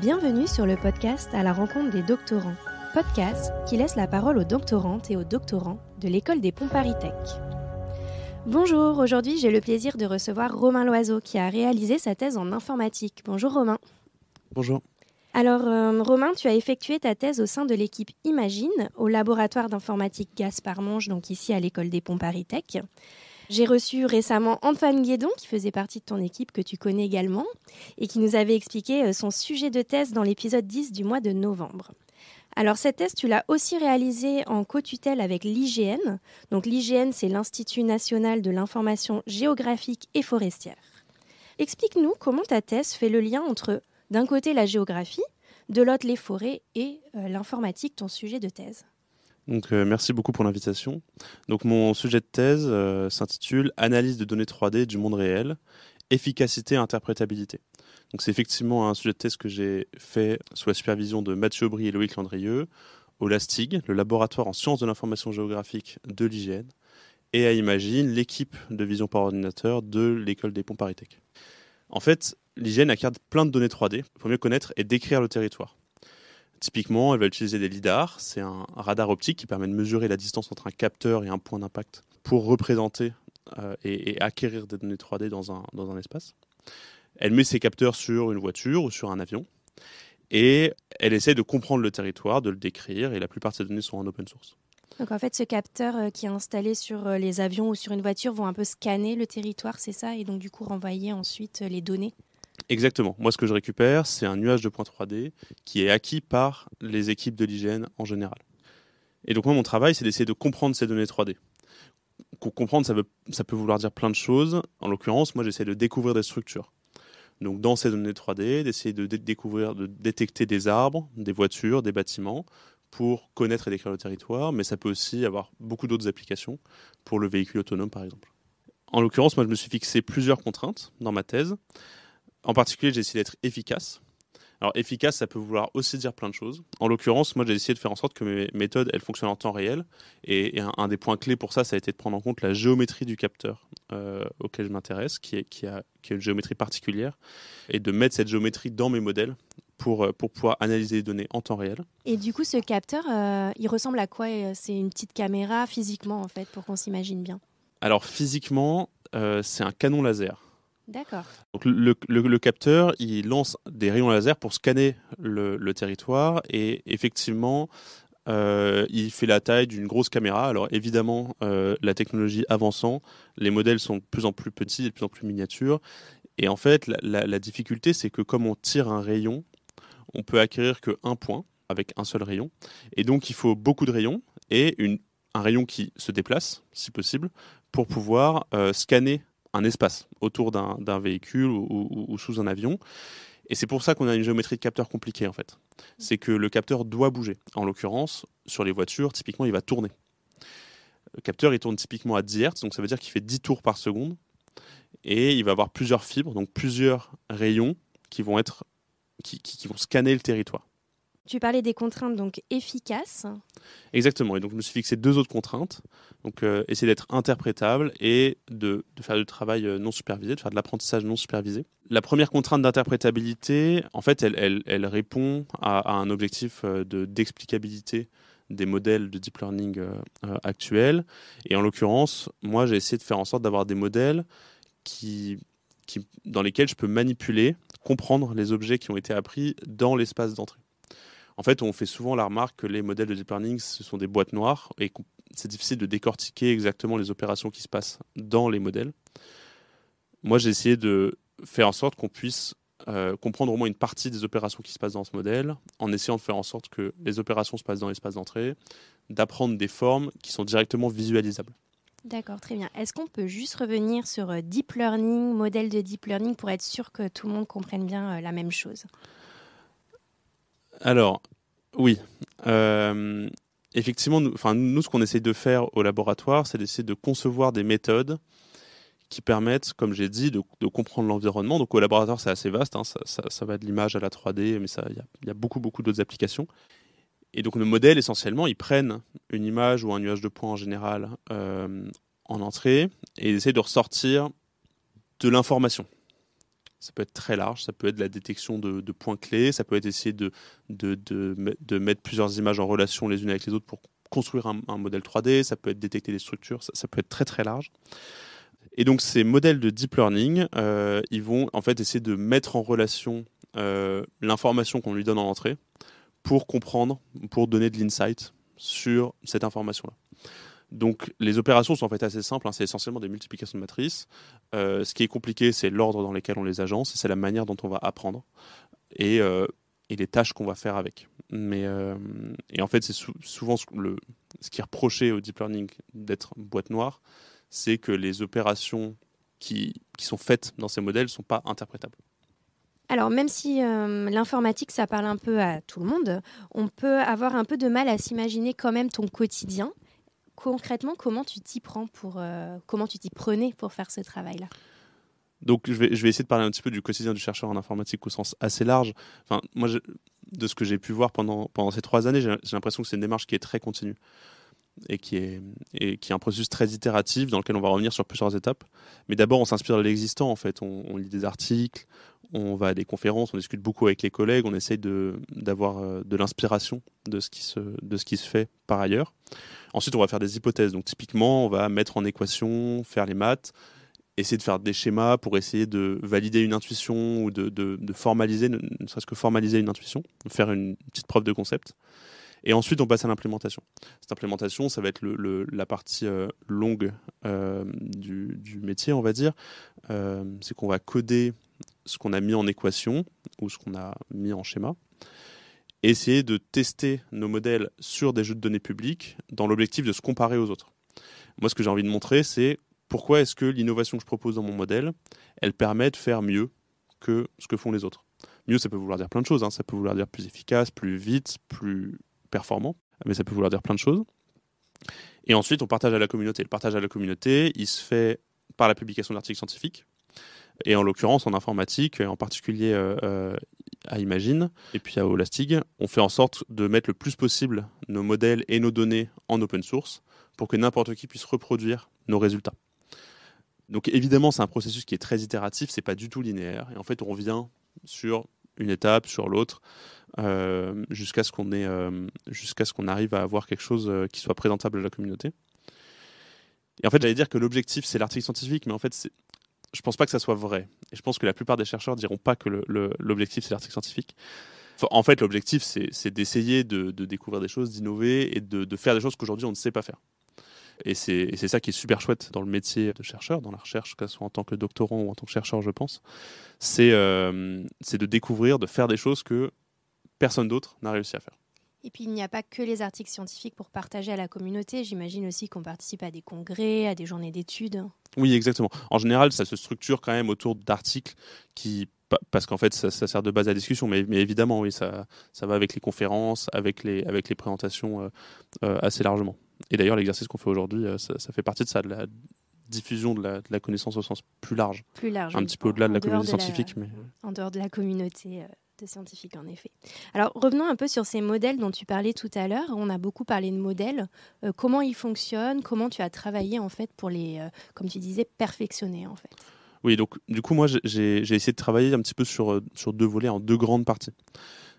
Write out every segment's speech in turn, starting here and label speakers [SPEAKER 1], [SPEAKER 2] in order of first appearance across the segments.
[SPEAKER 1] Bienvenue sur le podcast À la rencontre des doctorants, podcast qui laisse la parole aux doctorantes et aux doctorants de l'école des Ponts ParisTech. Bonjour, aujourd'hui j'ai le plaisir de recevoir Romain Loiseau qui a réalisé sa thèse en informatique. Bonjour Romain.
[SPEAKER 2] Bonjour.
[SPEAKER 1] Alors Romain, tu as effectué ta thèse au sein de l'équipe Imagine au laboratoire d'informatique Gaspard Monge, donc ici à l'école des Ponts ParisTech. J'ai reçu récemment Antoine Guédon, qui faisait partie de ton équipe, que tu connais également, et qui nous avait expliqué son sujet de thèse dans l'épisode 10 du mois de novembre. Alors cette thèse, tu l'as aussi réalisée en co-tutelle avec l'IGN. Donc l'IGN, c'est l'Institut national de l'information géographique et forestière. Explique-nous comment ta thèse fait le lien entre, d'un côté, la géographie, de l'autre, les forêts et l'informatique, ton sujet de thèse.
[SPEAKER 2] Donc, merci beaucoup pour l'invitation. Donc, mon sujet de thèse s'intitule « Analyse de données 3D du monde réel, efficacité et interprétabilité ». Donc, c'est effectivement un sujet de thèse que j'ai fait sous la supervision de Mathieu Aubry et Loïc Landrieux au LASTIG, le laboratoire en sciences de l'information géographique de l'IGN, et à Imagine, l'équipe de vision par ordinateur de l'école des Ponts ParisTech. En fait, l'IGN acquiert plein de données 3D pour mieux connaître et décrire le territoire. Typiquement, elle va utiliser des lidars, c'est un radar optique qui permet de mesurer la distance entre un capteur et un point d'impact pour représenter et acquérir des données 3D dans un espace. Elle met ses capteurs sur une voiture ou sur un avion et elle essaie de comprendre le territoire, de le décrire, et la plupart de ces données sont en open source.
[SPEAKER 1] Donc en fait, ce capteur qui est installé sur les avions ou sur une voiture vont un peu scanner le territoire, c'est ça, et donc du coup renvoyer ensuite les données.
[SPEAKER 2] Exactement. Moi, ce que je récupère, c'est un nuage de points 3D qui est acquis par les équipes de l'IGN en général. Et donc moi, mon travail, c'est d'essayer de comprendre ces données 3D. Comprendre, ça peut vouloir dire plein de choses. En l'occurrence, moi, j'essaie de découvrir des structures. Donc dans ces données 3D, d'essayer de découvrir, de détecter des arbres, des voitures, des bâtiments, pour connaître et décrire le territoire, mais ça peut aussi avoir beaucoup d'autres applications pour le véhicule autonome, par exemple. En l'occurrence, moi, je me suis fixé plusieurs contraintes dans ma thèse. En particulier, j'ai essayé d'être efficace. Alors, efficace, ça peut vouloir aussi dire plein de choses. En l'occurrence, moi, j'ai essayé de faire en sorte que mes méthodes, elles fonctionnent en temps réel. Et un des points clés pour ça, ça a été de prendre en compte la géométrie du capteur auquel je m'intéresse, qui est une géométrie particulière, et de mettre cette géométrie dans mes modèles pour pouvoir analyser les données en temps réel.
[SPEAKER 1] Et du coup, ce capteur, il ressemble à quoi? C'est une petite caméra physiquement, en fait, pour qu'on s'imagine bien.
[SPEAKER 2] Alors, physiquement, c'est un canon laser.
[SPEAKER 1] D'accord.
[SPEAKER 2] Donc le capteur, il lance des rayons laser pour scanner le territoire, et effectivement, il fait la taille d'une grosse caméra. Alors évidemment, la technologie avançant, les modèles sont de plus en plus petits et de plus en plus miniatures. Et en fait, la difficulté, c'est que comme on tire un rayon, on peut acquérir qu'un point avec un seul rayon. Et donc, il faut beaucoup de rayons et un rayon qui se déplace, si possible, pour pouvoir scanner un espace autour d'un véhicule ou sous un avion. Et c'est pour ça qu'on a une géométrie de capteur compliquée, en fait. C'est que le capteur doit bouger. En l'occurrence, sur les voitures, typiquement, il va tourner. Le capteur, il tourne typiquement à 10 Hz, donc ça veut dire qu'il fait 10 tours par seconde. Et il va avoir plusieurs fibres, donc plusieurs rayons qui vont scanner le territoire.
[SPEAKER 1] Tu parlais des contraintes donc efficaces.
[SPEAKER 2] Exactement. Et donc je me suis fixé deux autres contraintes. Donc essayer d'être interprétable et de faire du travail non supervisé, de faire de l'apprentissage non supervisé. La première contrainte d'interprétabilité, en fait, elle répond à un objectif d'explicabilité des modèles de deep learning actuels. Et en l'occurrence, moi, j'ai essayé de faire en sorte d'avoir des modèles dans lesquels je peux manipuler, comprendre les objets qui ont été appris dans l'espace d'entrée. En fait, on fait souvent la remarque que les modèles de deep learning, ce sont des boîtes noires et c'est difficile de décortiquer exactement les opérations qui se passent dans les modèles. Moi, j'ai essayé de faire en sorte qu'on puisse comprendre au moins une partie des opérations qui se passent dans ce modèle, en essayant de faire en sorte que les opérations se passent dans l'espace d'entrée, d'apprendre des formes qui sont directement visualisables.
[SPEAKER 1] D'accord, très bien. Est-ce qu'on peut juste revenir sur deep learning, modèle de deep learning, pour être sûr que tout le monde comprenne bien la même chose?
[SPEAKER 2] Alors, oui. Effectivement, nous, ce qu'on essaye de faire au laboratoire, c'est d'essayer de concevoir des méthodes qui permettent, comme j'ai dit, de comprendre l'environnement. Donc au laboratoire, c'est assez vaste, hein, ça va de l'image à la 3D, mais il y a beaucoup d'autres applications. Et donc nos modèles, essentiellement, ils prennent une image ou un nuage de points en général en entrée et ils essaient de ressortir de l'information. Ça peut être très large, ça peut être de la détection de points clés, ça peut être essayer de mettre plusieurs images en relation les unes avec les autres pour construire un modèle 3D, ça peut être détecter des structures, ça peut être très très large. Et donc ces modèles de deep learning, ils vont en fait essayer de mettre en relation l'information qu'on lui donne en entrée pour comprendre, pour donner de l'insight sur cette information-là. Donc les opérations sont en fait assez simples, c'est essentiellement des multiplications de matrices. Ce qui est compliqué, c'est l'ordre dans lequel on les agence, c'est la manière dont on va apprendre et les tâches qu'on va faire avec. Et en fait, c'est souvent ce qui est reproché au deep learning d'être boîte noire, c'est que les opérations qui sont faites dans ces modèles ne sont pas interprétables.
[SPEAKER 1] Alors, même si l'informatique, ça parle un peu à tout le monde, on peut avoir un peu de mal à s'imaginer quand même ton quotidien. Concrètement, comment tu t'y prenais pour faire ce travail-là?
[SPEAKER 2] Donc, je vais essayer de parler un petit peu du quotidien du chercheur en informatique au sens assez large. Enfin, moi, de ce que j'ai pu voir pendant ces 3 années, j'ai l'impression que c'est une démarche qui est très continue et qui est un processus très itératif dans lequel on va revenir sur plusieurs étapes. Mais d'abord, on s'inspire de l'existant, en fait. On lit des articles, on va à des conférences, on discute beaucoup avec les collègues, on essaye d'avoir de l'inspiration de ce qui se fait par ailleurs. Ensuite, on va faire des hypothèses. Donc, typiquement, on va mettre en équation, faire les maths, essayer de faire des schémas pour essayer de valider une intuition ou de formaliser, ne serait-ce que formaliser une intuition, faire une petite preuve de concept. Et ensuite, on passe à l'implémentation. Cette implémentation, ça va être la partie longue du métier, on va dire. C'est qu'on va coder ce qu'on a mis en équation ou ce qu'on a mis en schéma, et essayer de tester nos modèles sur des jeux de données publics dans l'objectif de se comparer aux autres. Moi, ce que j'ai envie de montrer, c'est pourquoi est-ce que l'innovation que je propose dans mon modèle, elle permet de faire mieux que ce que font les autres. Mieux, ça peut vouloir dire plein de choses. Ça peut vouloir dire plus efficace, plus vite, plus performant, mais ça peut vouloir dire plein de choses. Et ensuite, on partage à la communauté. Le partage à la communauté, il se fait par la publication d'articles scientifiques, et en l'occurrence, en informatique, en particulier à Imagine, et puis à Olastig, on fait en sorte de mettre le plus possible nos modèles et nos données en open source pour que n'importe qui puisse reproduire nos résultats. Donc évidemment, c'est un processus qui est très itératif, c'est pas du tout linéaire, et en fait, on revient sur une étape, sur l'autre, jusqu'à ce qu'on arrive à avoir quelque chose qui soit présentable à la communauté. Et en fait, j'allais dire que l'objectif, c'est l'article scientifique, mais en fait, je pense pas que ça soit vrai. Et je pense que la plupart des chercheurs diront pas que l'objectif, c'est l'article scientifique. En fait, l'objectif, c'est d'essayer de découvrir des choses, d'innover et de faire des choses qu'aujourd'hui, on ne sait pas faire. Et c'est ça qui est super chouette dans le métier de chercheur, dans la recherche, que ce soit en tant que doctorant ou en tant que chercheur, je pense. C'est de découvrir, de faire des choses que personne d'autre n'a réussi à faire.
[SPEAKER 1] Et puis, il n'y a pas que les articles scientifiques pour partager à la communauté. J'imagine aussi qu'on participe à des congrès, à des journées d'études.
[SPEAKER 2] Oui, exactement. En général, ça se structure quand même autour d'articles parce qu'en fait, ça sert de base à la discussion. Mais évidemment, oui, ça va avec les conférences, avec les présentations assez largement. Et d'ailleurs, l'exercice qu'on fait aujourd'hui, ça fait partie de ça, de la diffusion de la connaissance au sens plus large.
[SPEAKER 1] Plus large.
[SPEAKER 2] Un petit peu au-delà de la communauté scientifique. Mais...
[SPEAKER 1] En dehors de la communauté de scientifiques, en effet. Alors, revenons un peu sur ces modèles dont tu parlais tout à l'heure. On a beaucoup parlé de modèles. Comment ils fonctionnent? Comment tu as travaillé, en fait, pour les, comme tu disais, perfectionner, en fait?
[SPEAKER 2] Oui, donc du coup, moi, j'ai essayé de travailler un petit peu sur 2 volets, en 2 grandes parties.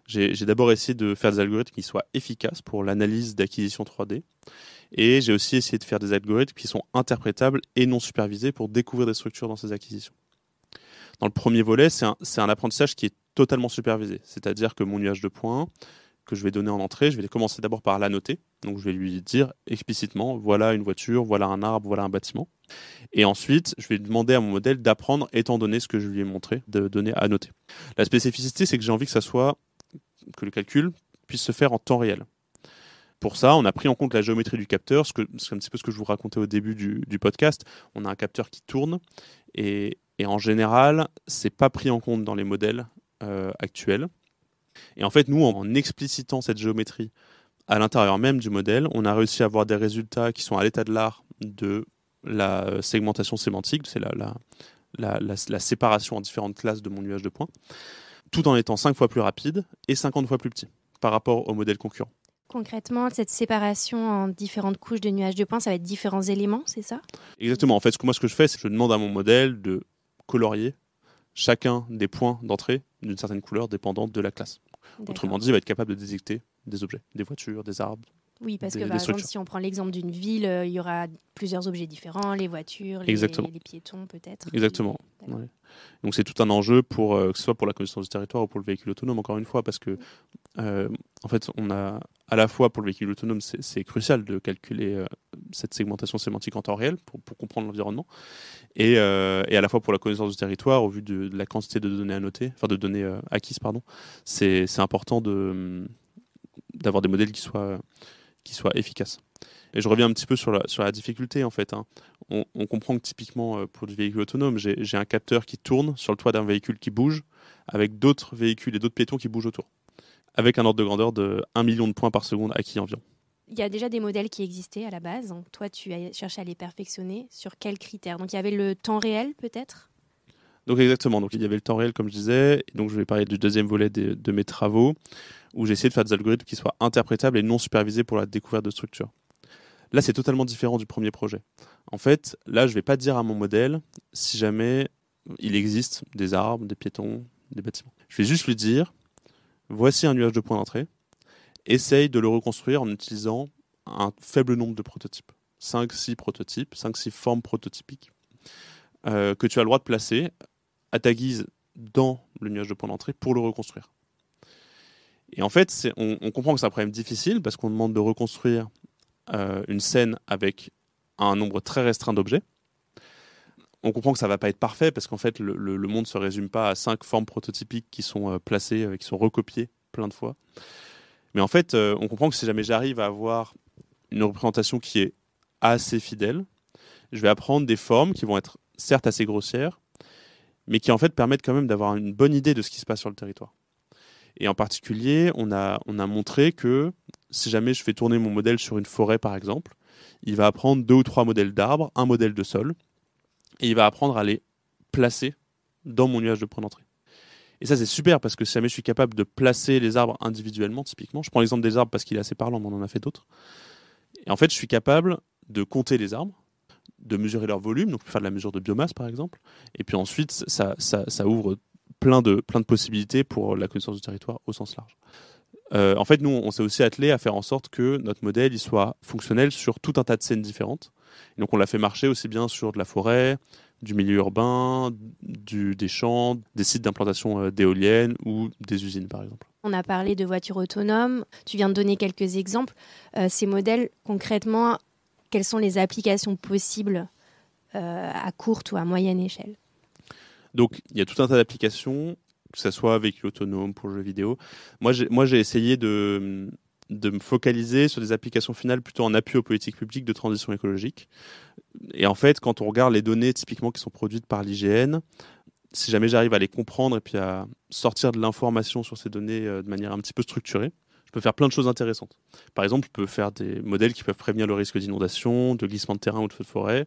[SPEAKER 2] J'ai d'abord essayé de faire des algorithmes qui soient efficaces pour l'analyse d'acquisition 3D. Et j'ai aussi essayé de faire des algorithmes qui sont interprétables et non supervisés pour découvrir des structures dans ces acquisitions. Dans le premier volet, c'est un apprentissage qui est totalement supervisé. C'est-à-dire que mon nuage de points, que je vais donner en entrée, je vais commencer d'abord par l'annoter. Donc je vais lui dire explicitement, voilà une voiture, voilà un arbre, voilà un bâtiment. Et ensuite, je vais demander à mon modèle d'apprendre, étant donné ce que je lui ai montré, de donner à noter. La spécificité, c'est que j'ai envie que le calcul puisse se faire en temps réel. Pour ça, on a pris en compte la géométrie du capteur, c'est un petit peu ce que je vous racontais au début du podcast. On a un capteur qui tourne et en général, c'est pas pris en compte dans les modèles actuels. Et en fait, nous, en explicitant cette géométrie à l'intérieur même du modèle, on a réussi à avoir des résultats qui sont à l'état de l'art de la segmentation sémantique, c'est la séparation en différentes classes de mon nuage de points, tout en étant 5 fois plus rapide et 50 fois plus petit par rapport au modèle concurrent.
[SPEAKER 1] Concrètement, cette séparation en différentes couches de nuages de points, ça va être différents éléments, c'est ça?
[SPEAKER 2] Exactement. En fait, ce que je fais, c'est que je demande à mon modèle de colorier chacun des points d'entrée d'une certaine couleur dépendante de la classe.
[SPEAKER 1] D'accord.
[SPEAKER 2] Autrement dit, il va être capable de détecter des objets, des voitures, des arbres.
[SPEAKER 1] Oui, parce que
[SPEAKER 2] des
[SPEAKER 1] par exemple,
[SPEAKER 2] structures.
[SPEAKER 1] si on prend l'exemple d'une ville, il y aura plusieurs objets différents, les voitures, les piétons peut-être.
[SPEAKER 2] Exactement. Ouais. Donc c'est tout un enjeu pour que ce soit pour la connaissance du territoire ou pour le véhicule autonome, encore une fois, parce que en fait, on a à la fois pour le véhicule autonome, c'est crucial de calculer cette segmentation sémantique en temps réel pour comprendre l'environnement, et à la fois pour la connaissance du territoire, au vu de la quantité de données annotées, enfin de données acquises, pardon, c'est important d'avoir des modèles qui soient efficaces. Et je reviens un petit peu sur la difficulté, en fait. Hein. On comprend que typiquement, pour du véhicule autonome, j'ai un capteur qui tourne sur le toit d'un véhicule qui bouge, avec d'autres véhicules et d'autres piétons qui bougent autour, avec un ordre de grandeur de 1 million de points par seconde acquis environ.
[SPEAKER 1] Il y a déjà des modèles qui existaient à la base. Toi, tu as cherché à les perfectionner. Sur quels critères? Donc, il y avait le temps réel, peut-être?
[SPEAKER 2] Donc exactement, donc il y avait le temps réel, comme je disais, et donc je vais parler du deuxième volet de mes travaux, où j'ai essayé de faire des algorithmes qui soient interprétables et non supervisés pour la découverte de structures. Là, c'est totalement différent du premier projet. En fait, là, je ne vais pas dire à mon modèle si jamais il existe des arbres, des piétons, des bâtiments. Je vais juste lui dire, voici un nuage de points d'entrée, essaye de le reconstruire en utilisant un faible nombre de prototypes. 5-6 prototypes, 5-6 formes prototypiques que tu as le droit de placer à ta guise dans le nuage de points d'entrée pour le reconstruire. Et en fait, on comprend que c'est un problème difficile parce qu'on demande de reconstruire une scène avec un nombre très restreint d'objets. On comprend que ça ne va pas être parfait parce qu'en fait, le monde ne se résume pas à 5 formes prototypiques qui sont placées, qui sont recopiées plein de fois. Mais en fait, on comprend que si jamais j'arrive à avoir une représentation qui est assez fidèle, je vais apprendre des formes qui vont être certes assez grossières, mais qui en fait permettent quand même d'avoir une bonne idée de ce qui se passe sur le territoire. Et en particulier, on a montré que si jamais je fais tourner mon modèle sur une forêt, par exemple, il va apprendre 2 ou 3 modèles d'arbres, un modèle de sol, et il va apprendre à les placer dans mon nuage de point d'entrée. Et ça, c'est super, parce que si jamais je suis capable de placer les arbres individuellement, typiquement, je prends l'exemple des arbres parce qu'il est assez parlant, mais on en a fait d'autres, et en fait, je suis capable de compter les arbres, de mesurer leur volume, donc faire de la mesure de biomasse, par exemple, et puis ensuite, ça ouvre plein de possibilités pour la connaissance du territoire au sens large. En fait, nous, on s'est aussi attelé à faire en sorte que notre modèle il soit fonctionnel sur tout un tas de scènes différentes. Et donc, on l'a fait marcher aussi bien sur de la forêt, du milieu urbain, des champs, des sites d'implantation d'éoliennes ou des usines, par exemple.
[SPEAKER 1] On a parlé de voitures autonomes. Tu viens de donner quelques exemples. Ces modèles, concrètement, quelles sont les applications possibles à courte ou à moyenne échelle?
[SPEAKER 2] Donc, il y a tout un tas d'applications, que ce soit véhicule autonome pour jeux vidéo. Moi, j'ai essayé de me focaliser sur des applications finales plutôt en appui aux politiques publiques de transition écologique. Et en fait, quand on regarde les données typiquement qui sont produites par l'IGN, si jamais j'arrive à les comprendre et puis à sortir de l'information sur ces données de manière un petit peu structurée, je peux faire plein de choses intéressantes. Par exemple, je peux faire des modèles qui peuvent prévenir le risque d'inondation, de glissement de terrain ou de feu de forêt.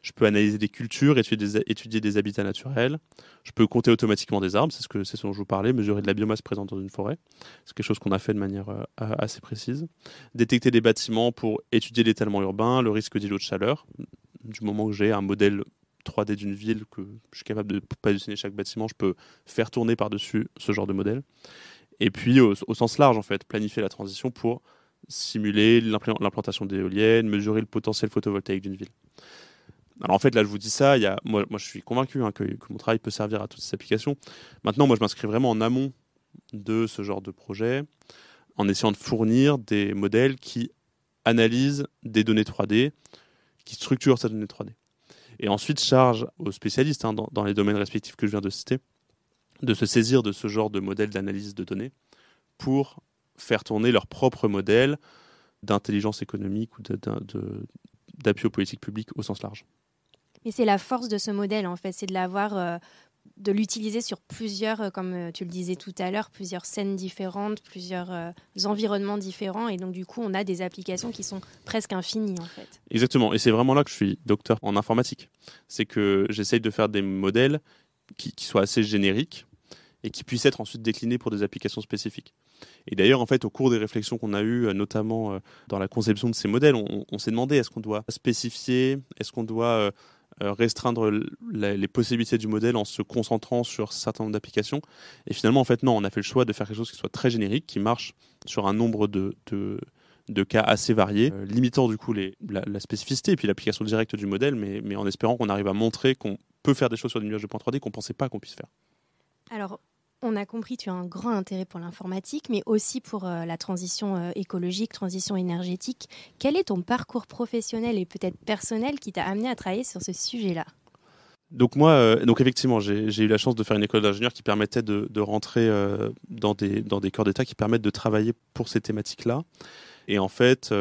[SPEAKER 2] Je peux analyser des cultures, étudier des habitats naturels. Je peux compter automatiquement des arbres, c'est ce dont je vous parlais, mesurer de la biomasse présente dans une forêt. C'est quelque chose qu'on a fait de manière assez précise. Détecter des bâtiments pour étudier l'étalement urbain, le risque d'îlots de chaleur. Du moment que j'ai un modèle 3D d'une ville, que je suis capable de ne pas dessiner chaque bâtiment, je peux faire tourner par-dessus ce genre de modèle. Et puis, au sens large, en fait, planifier la transition pour simuler l'implantation d'éoliennes, mesurer le potentiel photovoltaïque d'une ville. Alors en fait, là, je vous dis ça, moi je suis convaincu que mon travail peut servir à toutes ces applications. Maintenant, moi, je m'inscris vraiment en amont de ce genre de projet, en essayant de fournir des modèles qui analysent des données 3D, qui structurent ces données 3D. Et ensuite, charge aux spécialistes, dans les domaines respectifs que je viens de citer, de se saisir de ce genre de modèle d'analyse de données pour faire tourner leur propre modèle d'intelligence économique ou d'appui aux politiques publiques au sens large.
[SPEAKER 1] Et c'est la force de ce modèle, en fait, c'est de l'avoir, de l'utiliser sur plusieurs, comme tu le disais tout à l'heure, plusieurs scènes différentes, plusieurs environnements différents. Et donc, du coup, on a des applications qui sont presque infinies, en fait.
[SPEAKER 2] Exactement. Et c'est vraiment là que je suis docteur en informatique. C'est que j'essaye de faire des modèles qui soient assez génériques et qui puissent être ensuite déclinés pour des applications spécifiques. Et d'ailleurs, en fait, au cours des réflexions qu'on a eues, notamment dans la conception de ces modèles, on s'est demandé est-ce qu'on doit spécifier, est-ce qu'on doit restreindre les possibilités du modèle en se concentrant sur un certain nombre d'applications. Et finalement, en fait, non, on a fait le choix de faire quelque chose qui soit très générique, qui marche sur un nombre de cas assez variés, limitant du coup la spécificité et puis l'application directe du modèle, mais en espérant qu'on arrive à montrer qu'on peut faire des choses sur des nuages de points 3D qu'on ne pensait pas qu'on puisse faire.
[SPEAKER 1] Alors, on a compris, tu as un grand intérêt pour l'informatique, mais aussi pour la transition écologique, transition énergétique. Quel est ton parcours professionnel et peut-être personnel qui t'a amené à travailler sur ce sujet-là ?
[SPEAKER 2] Donc moi, effectivement, j'ai eu la chance de faire une école d'ingénieur qui permettait de rentrer dans des corps d'État qui permettent de travailler pour ces thématiques-là. Et en fait,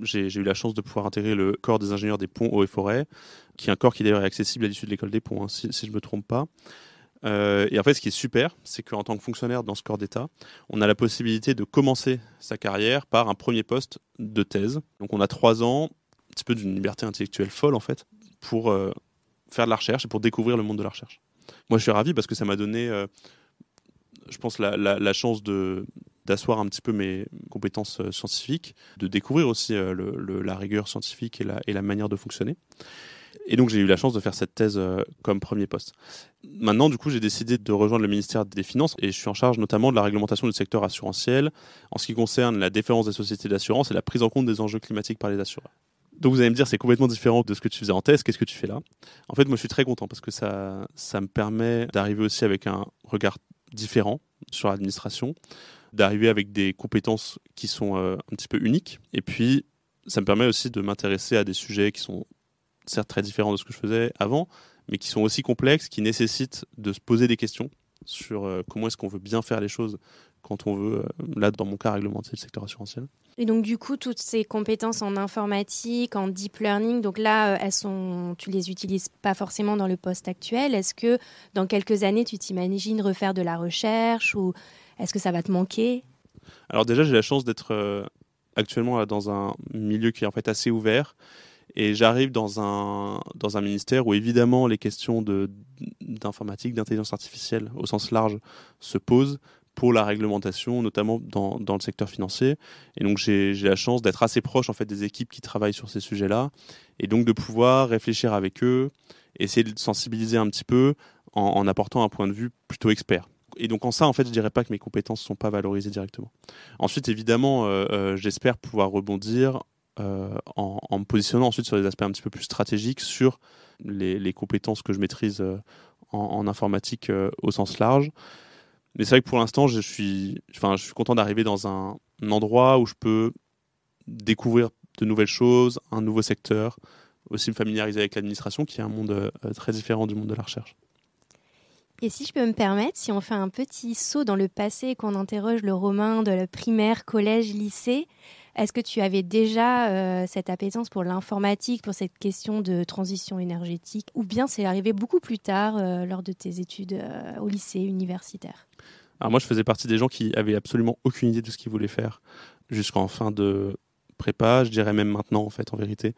[SPEAKER 2] j'ai eu la chance de pouvoir intégrer le corps des ingénieurs des ponts, eaux et forêts, qui est un corps qui d'ailleurs est accessible à l'issue de l'école des ponts, hein, si je ne me trompe pas. Et en fait, ce qui est super, c'est qu'en tant que fonctionnaire dans ce corps d'État, on a la possibilité de commencer sa carrière par un premier poste de thèse. Donc on a 3 ans, un petit peu d'une liberté intellectuelle folle en fait, pour faire de la recherche et pour découvrir le monde de la recherche. Moi, je suis ravi parce que ça m'a donné, je pense, la chance d'asseoir un petit peu mes compétences scientifiques, de découvrir aussi la rigueur scientifique et la manière de fonctionner. Et donc, j'ai eu la chance de faire cette thèse comme premier poste. Maintenant, du coup, j'ai décidé de rejoindre le ministère des Finances et je suis en charge notamment de la réglementation du secteur assurantiel en ce qui concerne la défense des sociétés d'assurance et la prise en compte des enjeux climatiques par les assureurs. Donc, vous allez me dire, c'est complètement différent de ce que tu faisais en thèse. Qu'est-ce que tu fais là ? En fait, moi, je suis très content parce que ça me permet d'arriver aussi avec un regard différent sur l'administration, d'arriver avec des compétences qui sont un petit peu uniques. Et puis, ça me permet aussi de m'intéresser à des sujets qui sont certes très différents de ce que je faisais avant, mais qui sont aussi complexes, qui nécessitent de se poser des questions sur comment est-ce qu'on veut bien faire les choses quand on veut, là dans mon cas, réglementer le secteur assurantiel.
[SPEAKER 1] Et donc du coup, toutes ces compétences en informatique, en deep learning, donc là, tu les utilises pas forcément dans le poste actuel. Est-ce que dans quelques années, tu t'imagines refaire de la recherche ou est-ce que ça va te manquer ?
[SPEAKER 2] Alors déjà, j'ai la chance d'être actuellement là, dans un milieu qui est en fait assez ouvert. Et j'arrive dans un ministère où évidemment les questions d'informatique, d'intelligence artificielle au sens large se posent pour la réglementation, notamment dans le secteur financier. Et donc j'ai la chance d'être assez proche en fait des équipes qui travaillent sur ces sujets-là, et donc de pouvoir réfléchir avec eux, essayer de sensibiliser un petit peu en apportant un point de vue plutôt expert. Et donc en ça, en fait, je dirais pas que mes compétences sont pas valorisées directement. Ensuite, évidemment, j'espère pouvoir rebondir en me positionnant ensuite sur des aspects un petit peu plus stratégiques sur les compétences que je maîtrise en informatique au sens large. Mais c'est vrai que pour l'instant, je suis content d'arriver dans un endroit où je peux découvrir de nouvelles choses, un nouveau secteur, aussi me familiariser avec l'administration, qui est un monde très différent du monde de la recherche.
[SPEAKER 1] Et si je peux me permettre, si on fait un petit saut dans le passé et qu'on interroge le Romain de la primaire, collège, lycée, est-ce que tu avais déjà cette appétence pour l'informatique, pour cette question de transition énergétique, ou bien c'est arrivé beaucoup plus tard lors de tes études au lycée universitaire ?
[SPEAKER 2] Alors moi, je faisais partie des gens qui avaient absolument aucune idée de ce qu'ils voulaient faire jusqu'en fin de prépa, je dirais même maintenant en fait, en vérité.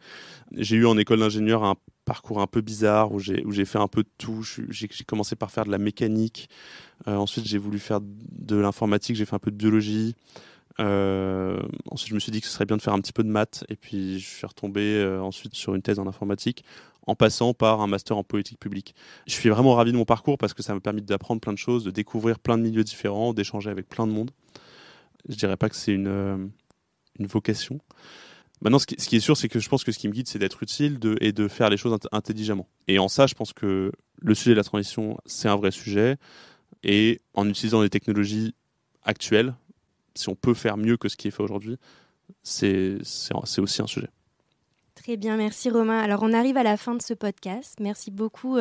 [SPEAKER 2] J'ai eu en école d'ingénieur un parcours un peu bizarre où j'ai fait un peu de tout. J'ai commencé par faire de la mécanique, ensuite j'ai voulu faire de l'informatique, j'ai fait un peu de biologie. Ensuite je me suis dit que ce serait bien de faire un petit peu de maths, et puis je suis retombé ensuite sur une thèse en informatique en passant par un master en politique publique. Je suis vraiment ravi de mon parcours parce que ça m'a permis d'apprendre plein de choses, de découvrir plein de milieux différents, d'échanger avec plein de monde. Je dirais pas que c'est une vocation. Maintenant, ce qui est sûr, c'est que je pense que ce qui me guide, c'est d'être utile et de faire les choses intelligemment. Et en ça, je pense que le sujet de la transition, c'est un vrai sujet. Et en utilisant les technologies actuelles, si on peut faire mieux que ce qui est fait aujourd'hui, c'est aussi un sujet.
[SPEAKER 1] Très bien, merci Romain. Alors on arrive à la fin de ce podcast. Merci beaucoup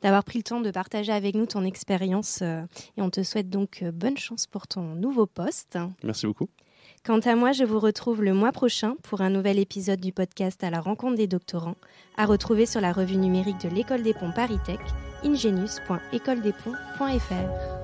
[SPEAKER 1] d'avoir pris le temps de partager avec nous ton expérience et on te souhaite donc bonne chance pour ton nouveau poste.
[SPEAKER 2] Merci beaucoup.
[SPEAKER 1] Quant à moi, je vous retrouve le mois prochain pour un nouvel épisode du podcast À la rencontre des doctorants, à retrouver sur la revue numérique de l'École des Ponts Paris Tech, ingenius.écoledesponts.fr.